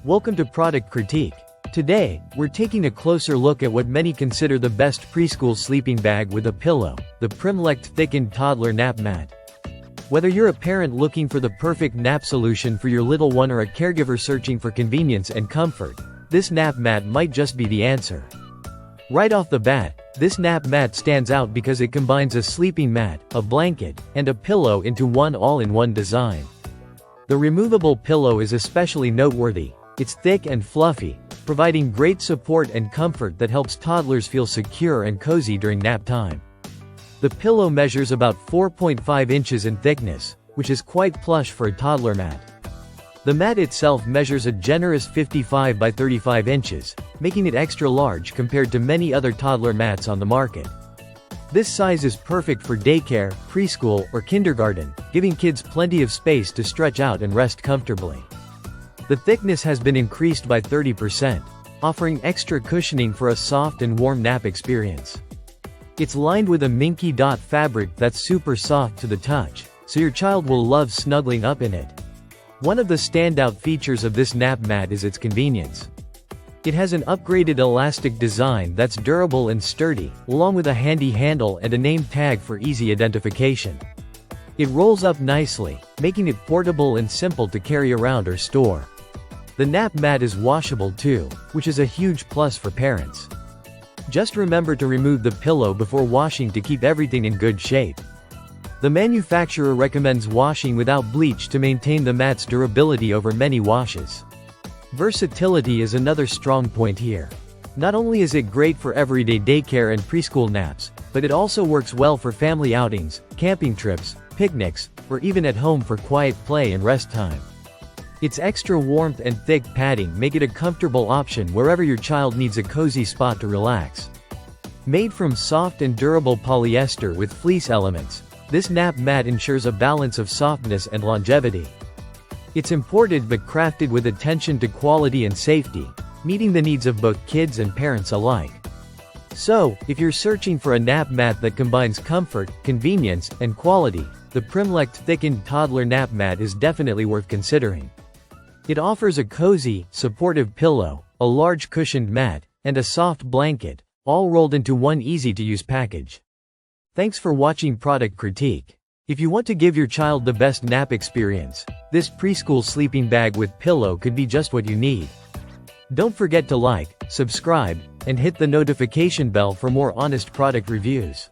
Welcome to Product Critique. Today, we're taking a closer look at what many consider the best preschool sleeping bag with a pillow, the Primlect Thickened Toddler Nap Mat. Whether you're a parent looking for the perfect nap solution for your little one or a caregiver searching for convenience and comfort, this nap mat might just be the answer. Right off the bat, this nap mat stands out because it combines a sleeping mat, a blanket, and a pillow into one all-in-one design. The removable pillow is especially noteworthy. It's thick and fluffy, providing great support and comfort that helps toddlers feel secure and cozy during nap time. The pillow measures about 4.5 inches in thickness, which is quite plush for a toddler mat. The mat itself measures a generous 55 by 35 inches, making it extra large compared to many other toddler mats on the market. This size is perfect for daycare, preschool, or kindergarten, giving kids plenty of space to stretch out and rest comfortably. The thickness has been increased by 30%, offering extra cushioning for a soft and warm nap experience. It's lined with a minky dot fabric that's super soft to the touch, so your child will love snuggling up in it. One of the standout features of this nap mat is its convenience. It has an upgraded elastic design that's durable and sturdy, along with a handy handle and a name tag for easy identification. It rolls up nicely, making it portable and simple to carry around or store. The nap mat is washable too, which is a huge plus for parents. Just remember to remove the pillow before washing to keep everything in good shape. The manufacturer recommends washing without bleach to maintain the mat's durability over many washes. Versatility is another strong point here. Not only is it great for everyday daycare and preschool naps, but it also works well for family outings, camping trips, picnics, or even at home for quiet play and rest time. Its extra warmth and thick padding make it a comfortable option wherever your child needs a cozy spot to relax. Made from soft and durable polyester with fleece elements, this nap mat ensures a balance of softness and longevity. It's imported but crafted with attention to quality and safety, meeting the needs of both kids and parents alike. So, if you're searching for a nap mat that combines comfort, convenience, and quality, the Primlect Thickened Toddler Nap Mat is definitely worth considering. It offers a cozy, supportive pillow, a large cushioned mat, and a soft blanket, all rolled into one easy-to-use package. Thanks for watching Product Critique. If you want to give your child the best nap experience, this preschool sleeping bag with pillow could be just what you need. Don't forget to like, subscribe, and hit the notification bell for more honest product reviews.